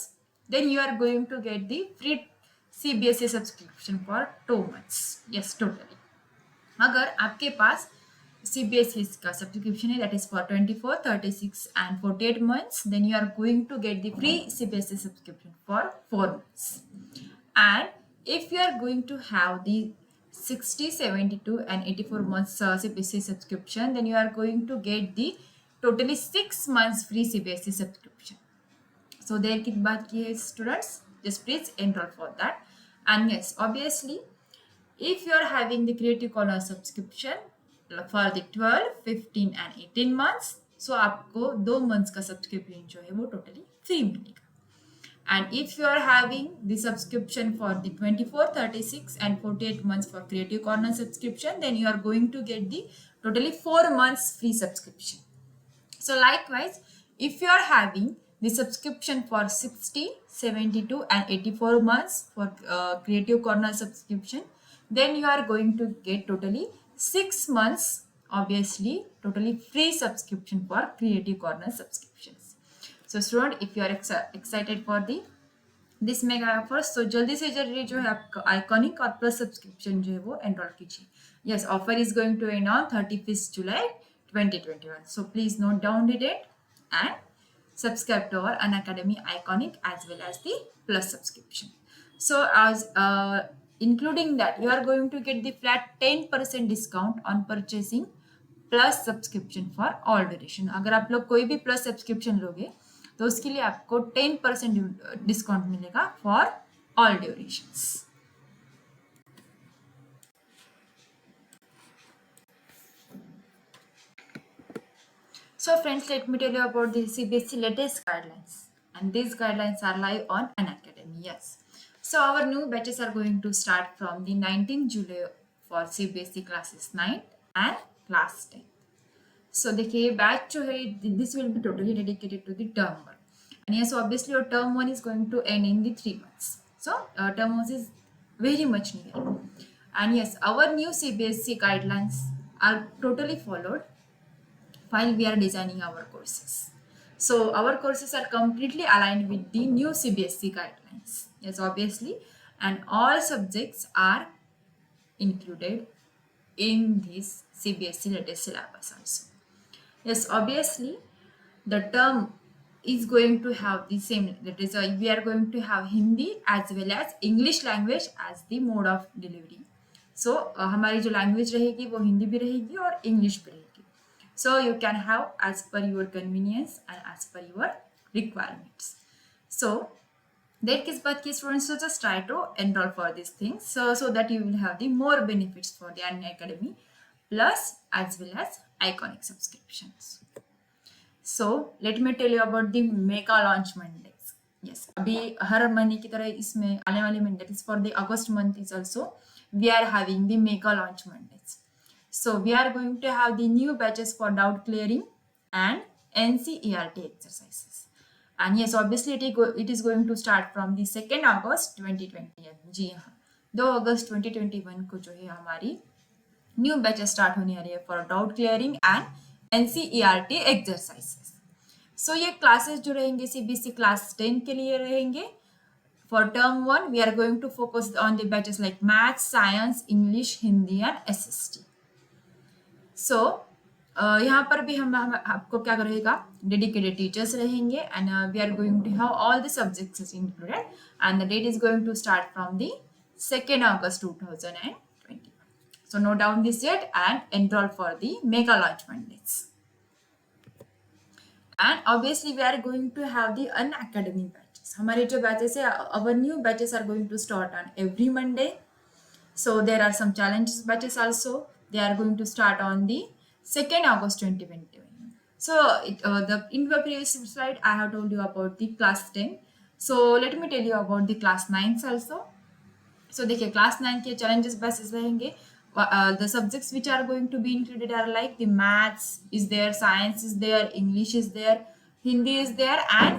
then you are going to get the free CBSE subscription for 2 months. Yes, totally. अगर आपके पास सीबीएसई का सब्सक्रिप्शन है that is for 24, 36 and 48 months, then you are going to get the free CBSE subscription for 4 months. And if you are going to have the 60, 72 and 84 months CBSE subscription, then you are going to get the totally 6 months free CBSE subscription. So there की बात की है students, just please enroll for that. And yes, obviously if you are having the Creative Corner subscription for the 12, 15 and 18 months, so आपको 2 months का subscription जो है वो totally free मिलेगा. And if you are having the subscription for the 24, 36 and 48 months for Creative Corner subscription, then you are going to get the totally 4 months free subscription. So likewise, if you are having the subscription for 60, 72 and 84 months for Creative Corner subscription, then you are going to get totally 6 months, obviously totally free subscription for Creative Corner subscriptions. So student, if you are excited for the this mega offer, so जल्दी से जल्दी जो है आपका iconic और plus subscription जो है वो एनरोल कीजिए. Yes, offer is going to end on 31st July 2021. So please note down the date and subscribe to our Unacademy Iconic as well as the plus subscription. So as including that, you are going to get the flat 10% discount on purchasing plus subscription for all duration. अगर आप लोग कोई भी plus subscription लोगे तो उसके लिए आपको 10% डिस्काउंट मिलेगा for all durations. So friends, let me tell you about the CBSE latest guidelines, and these guidelines are live on Unacademy. Yes, so our new batches are going to start from the 19th July for CBSE classes 9 and class 10. So देखिए batch जो है this will be totally dedicated to the term 1. And yes, obviously your term 1 is going to end in the 3 months. So term 1 is very much near. And yes, our new CBSE guidelines are totally followed while we are designing our courses. So our courses are completely aligned with the new CBSE guidelines. Yes, obviously, and all subjects are included in this CBSE latest syllabus also. Yes, obviously, the term is going to have the same, that is we are going to have Hindi as well as English language as the mode of delivery. So हमारी जो language रहेगी वो हिंदी भी रहेगी और English भी रहेगी. So you can have as per your convenience and as per your requirements. So देर किस बात की students, so just try to enroll for these things so that you will have the more benefits for the Unacademy plus as well as Iconic subscriptions. So let me tell you about the mega launch Mondays. Yes, अभी हर महीने की तरह इसमें आने वाले महीने, that is for the August month is also we are having the mega launch Mondays. So we are going to have the new batches for doubt clearing and NCERT exercises. And yes, obviously it is going to start from the 2nd August 2020. जी हाँ, 2 अगस्त 2021 को जो है हमारी new batches start होने वाली है for doubt clearing and NCERT exercises. सो ये classes जो रहेंगे सीबीएसई क्लास 10 के लिए रहेंगे. For term 1, we are going to focus on the batches like maths, science, English, Hindi and SST. So, यहाँ पर भी हम आपको क्या रहेगा, डेडिकेटेड टीचर्स रहेंगे and we are going to have all the subjects included and the date is going to start from the 2nd August 2020. So note down this date and enroll for the mega launch Mondays. And obviously we are going to have the unacademy batches. हमारे जो batches है, our new batches are going to start on every Monday. So there are some challenges batches also. They are going to start on the 2nd August 2021. So in the previous slide, I have told you about the class 10. So let me tell you about the class 9s also. So देखिए class 9 के challenges batches रहेंगे. The subjects which are going to be included are like the maths is there, science is there, English is there, Hindi is there, and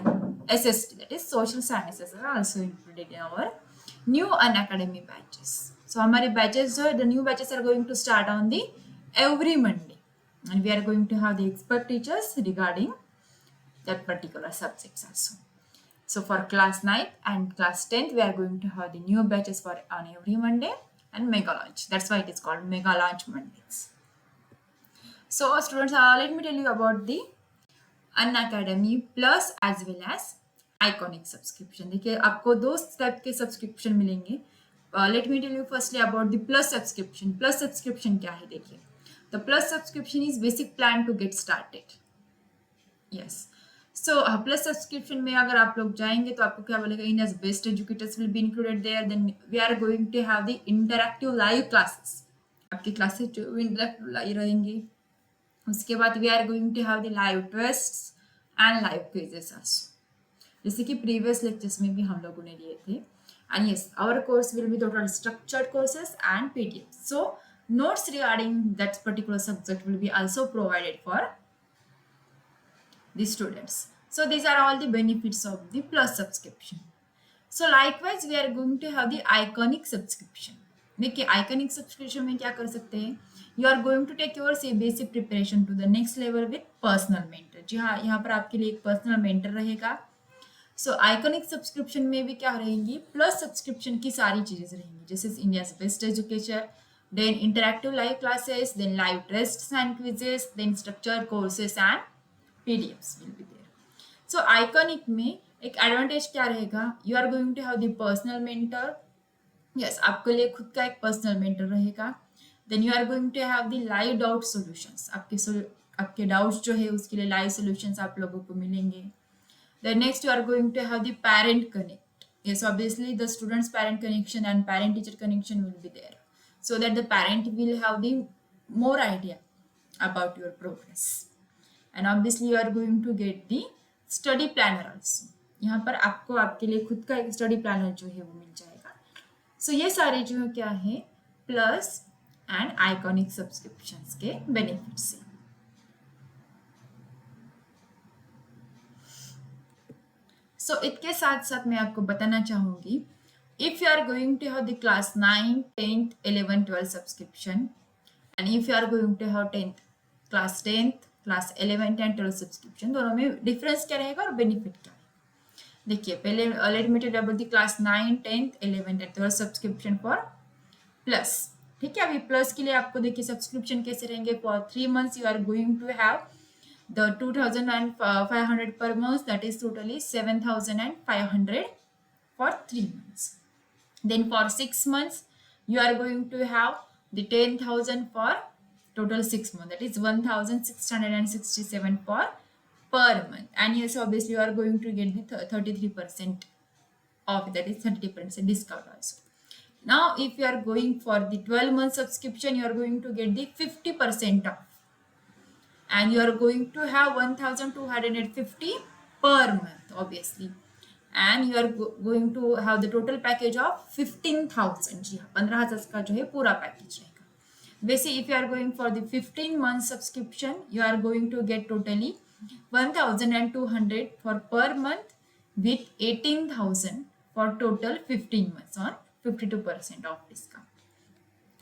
SST, that is social sciences, are also included in our new unacademy batches. So हमारे batches जो the new batches are going to start on the every Monday, and we are going to have the expert teachers regarding that particular subjects also. So for class 9 and class 10th, we are going to have the new batches for on every Monday and mega launch. That's why it is called mega launch Mondays. So students, let me tell you about the Unacademy Plus as well as Iconic subscription. देखिए आपको दो type के subscription मिलेंगे. Let me tell you firstly about the plus subscription. Plus subscription क्या है देखिए. The plus subscription is basic plan to get started. Yes. So plus subscription में अगर आप लोग जाएंगे तो आपको क्या बोलेगा, India's best educators will be included there. Then we are going to have the interactive live classes. आपकी क्लासेस जो इंटरेक्टिव लाइव रहेंगी. उसके बाद we are going to have the live tests and live quizzes also. जैसे कि previous lectures में भी हम लोगों ने लिए थे. And yes, our course will be total structured courses and PDFs. So notes regarding that particular subject will be also provided for the students. So these are all the benefits of the plus subscription. So likewise we are going to have the iconic subscription. देखिए iconic subscription में क्या कर सकते हैं, you are going to take your CBSE preparation to the next level with personal mentor. जी हाँ, यहाँ पर आपके लिए एक personal mentor रहेगा. So iconic subscription में भी क्या रहेंगी, plus subscription की सारी चीजें रहेंगी, जैसे India's best educator, then interactive live classes, then live tests and quizzes, then structured courses and PDFs will be there. So iconic में एक एडवांटेज क्या रहेगा, you are going to have the personal mentor. Yes, आपके लिए खुद का एक personal mentor रहेगा. Then you are going to have the live doubt solutions. आपके डाउट्स जो है उसके लिए लाइव सॉल्यूशंस आप लोगों को मिलेंगे. Then next you are going to have the parent connect. Yes, obviously the students parent connection and parent teacher connection will be there, so that the parent will have the more idea about your progress. And obviously you are going to get the study planner also. यहाँ पर आपको आपके लिए खुद का एक study planner जो है वो मिल जाएगा. सो ये सारे जो क्या है प्लस एंड आइकॉनिक सब्सक्रिप्शंस के बेनिफिट्स हैं. सो इसके साथ साथ मैं आपको बताना चाहूँगी, if you are going to have the class 9, 10th, 11th, 12th subscription, and if you are going to have 10th, class 10th, class 11th and 12th subscription, दोनों में डिफरेंस क्या रहेगा और बेनिफिट क्या है. देखिए पहले let me tell about the class 9, 10th, 11th and 12th subscription for plus. ठीक है, अभी प्लस के लिए आपको देखिए सब्सक्रिप्शन कैसे रहेंगे. For 3 months you are going to have the 2,500 per month, that is totally 7,500 for 3 months. Then for 6 months you are going to have the 10,000 for total 6 months, that is 1,667 for per month. And yes, obviously you are going to get the 33% off, that is 30% discount also. Now if you are going for the 12-month subscription, you are going to get the 50% off, and you are going to have 1,250 per month obviously, and you are going to have the total package of 15,000. जी हाँ, 15,000 का जो है पूरा package रहेगा. वैसे if you are going for the 15-month subscription, you are going to get totally 1,200 for per month with 18,000 for total 15 months on 52% off discount.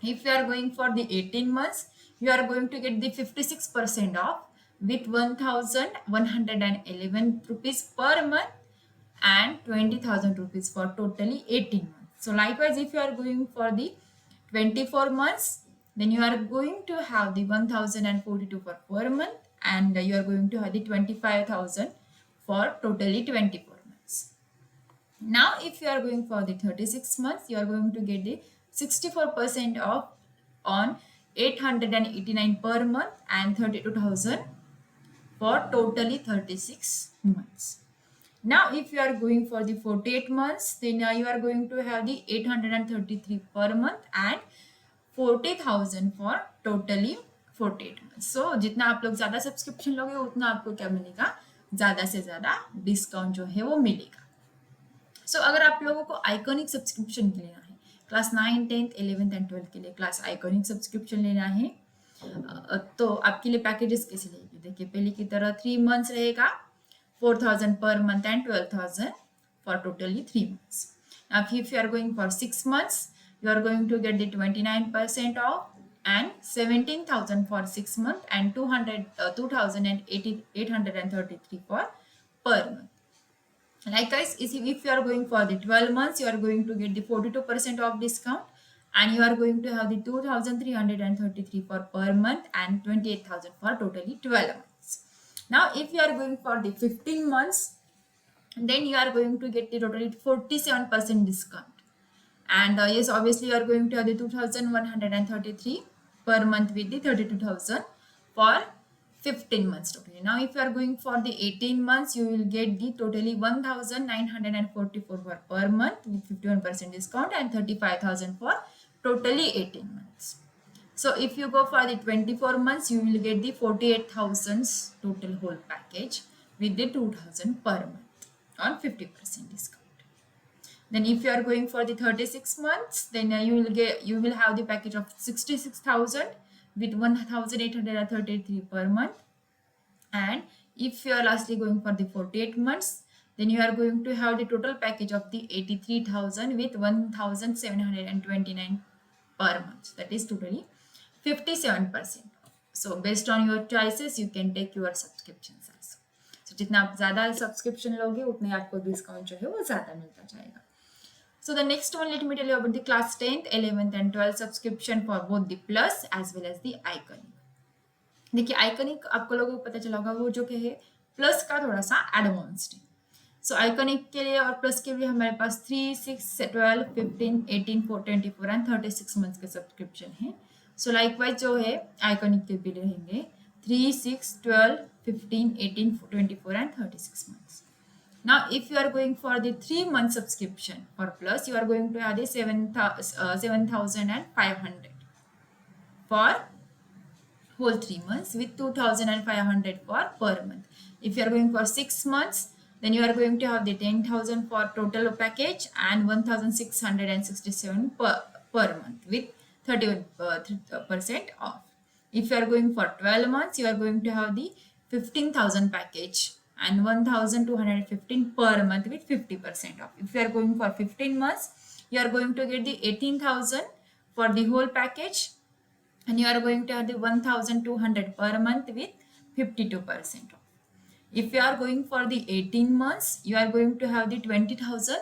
If you are going for the 18 months, you are going to get the 56% off with 1111 rupees per month and 20,000 rupees for totally 18 months. So likewise, if you are going for the 24 months, then you are going to have the 1042 for per month, and you are going to have the 25,000 for totally 24 months. Now, if you are going for the 36 months, you are going to get the 64% off on 889 per month and 32,000 for totally 36 months. Now, if you are going for the 48 months, then you are going to have the 833 per month and 40,000 for totally 48 months. So, जितना आप लोग ज़्यादा subscription लोगे उतना आपको क्या मिलेगा, ज़्यादा से ज़्यादा डिस्काउंट जो है वो मिलेगा. सो अगर आप लोगों को आइकॉनिक सब्सक्रिप्शन लेना है, क्लास 9, 10, 11 एंड 12 के लिए क्लास आइकॉनिक सब्सक्रिप्शन लेना है, तो आपके लिए पैकेजेस कैसे रहेगी. देखिए, पहले की तरह 3 मंथ्स रहेगा, 4,000 per month and 12,000 for totally 3 months. Now, if you are going for 6 months, you are going to get the 29% off and 17,000 for 6 months and 2,833 for per month. Likewise, if you are going for the 12 months, you are going to get the 42% off discount, and you are going to have the 2,333 for per month and 28,000 for totally 12 months. Now, if you are going for the 15 months, then you are going to get the totally 47% discount. And yes, obviously you are going to have the 2,133 per month with the 32,000 for 15 months totally. Now, if you are going for the 18 months, you will get the totally 1,944 for per month with 51% discount and 35,000 for totally 18 months. So, if you go for the 24 months, you will get the 48,000 total whole package with the 2,000 per month on 50% discount. Then if you are going for the 36 months, then you will have the package of 66,000 with 1,833 per month. And if you are lastly going for the 48 months, then you are going to have the total package of the 83,000 with 1,729 per month. That is totally 57%. So based on your choices, you can take your subscriptions also. So जितना आप ज़्यादा subscription लोगे उतने आपको discount जो है वो ज़्यादा मिलता जाएगा. So the next one, let me tell you about the class 10th, 11th and 12th subscription for both the Plus as well as the Iconic. देखिए, आइकनिक आपको लोगों को पता चला होगा वो जो कि है प्लस का थोड़ा सा एडवांस्ड है. सो आइकनिक के लिए और प्लस के लिए हमारे पास 3, 6, 12, 15, 18, 24 एंड 36 मंथ्स के सब्सक्रिप्शन है. सो लाइकवाइज जो है आइकनिक के भी रहेंगे 3, 6, 12, 15, 18, 24 and 36 months. Now, if you are going for the 3-month subscription for Plus, you are going to have the 7,500 for whole 3 months with 2,500 for per month. If you are going for 6 months, then you are going to have the 10,000 for total package and 1,667 per month with 31% off. If you are going for 12 months, you are going to have the 15,000 package and 1,215 per month with 50% off. If you are going for 15 months, you are going to get the 18,000 for the whole package, and you are going to have the 1,200 per month with 52% off. If you are going for the 18 months, you are going to have the 20,000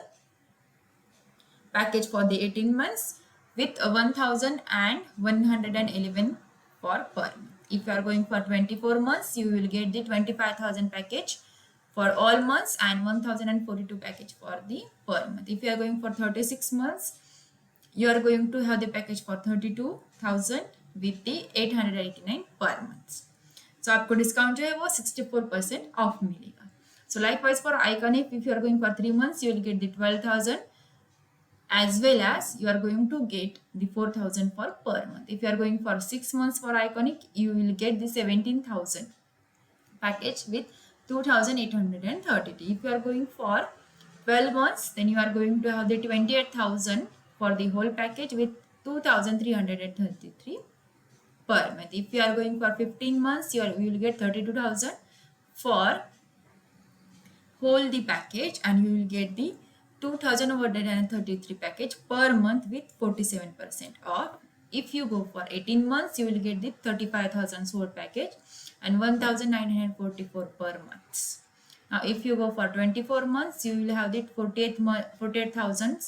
package for the 18 months with 1,111 for per month. If you are going for 24 months, you will get the 25,000 package for all months and 1,042 package for the per month. If you are going for 36 months, you are going to have the package for 32,000 with the 889 per month. So आपको discount जो है वो 64% of मिलेगा. So likewise for Iconic, if you are going for 3 months, you will get the 12,000 as well as you are going to get the 4,000 for per month. If you are going for 6 months for Iconic, you will get the 17,000 package with 2,832. If you are going for 12 months, then you are going to have the 28,000 for the whole package with 2,333 per month. If you are going for 15 months, you will get 32,000 for whole the package, and you will get the 2,133 package per month with 47% off. If you go for 18 months, you will get the 35,000 sword package and 1,944 per month. Now, if you go for 24 months, you will have the 48,000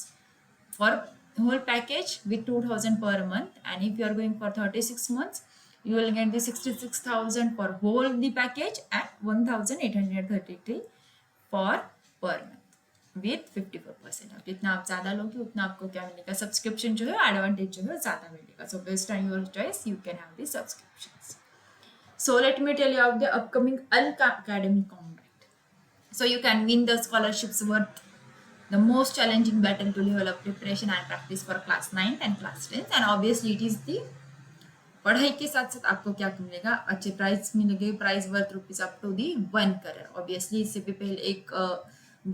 for whole package with 2,000 per month. And if you are going for 36 months, you will get the 66,000 for whole the package and 1,833 for per month with 54%। अब जितना आप ज़्यादा लोगे उतना आपको क्या मिलेगा, subscription जो है एडवांटेज जो है ज़्यादा मिलेगा। So based on your choice you can have the subscriptions. So let me tell you about the upcoming Academy Combat. So you can win the scholarships worth the most challenging battle to level up preparation and practice for class 9th and class 10th, and obviously it is the पढ़ाई के साथ साथ आपको क्या मिलेगा, अच्छे prize मिलेंगे, prize worth rupees up to the 1 crore. Obviously इससे भी पहले एक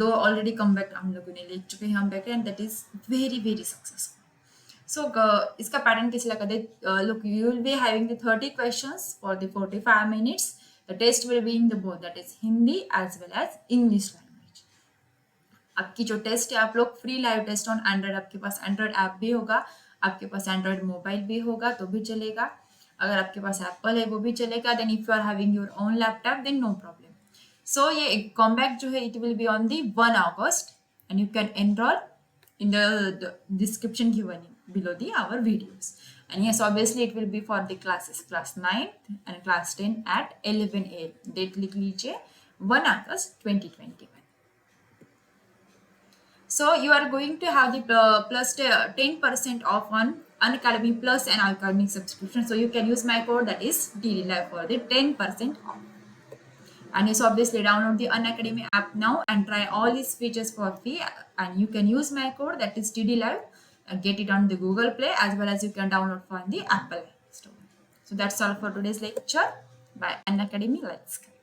दो ऑलरेडी कमबैक हम लोगों ने ले चुके हैं हम back, and that is very very successful. So इसका पैटर्न कैसे लगा दे, look, you will be having the 30 questions for the 45 minutes. The test will be in the both, that is Hindi as well as English language. आपकी जो test है, आप लोग free live test on Android, आपके पास Android app भी होगा, आपके पास एंड्रॉइड मोबाइल भी होगा तो भी चलेगा, अगर आपके पास एप्पल है वो भी चलेगा। Then if you are having your own laptop then no problem. So ये कॉम्बैक जो है it will be on the 1 August and you can enroll in the description given below the our videos. And yes, obviously it will be for the classes class 9th and class 10 at 11 AM. Date लिख लीजिए 1 August 2021. So you are going to have the plus 10% off on Unacademy Plus and Academy subscription. So you can use my code, that is DDLive, for the 10% off. And yes, obviously download the Unacademy app now and try all these features for free. And you can use my code, that is TDLive, and get it on the Google Play as well as you can download from the Apple Store. So that's all for today's lecture. Bye. Unacademy, let's go.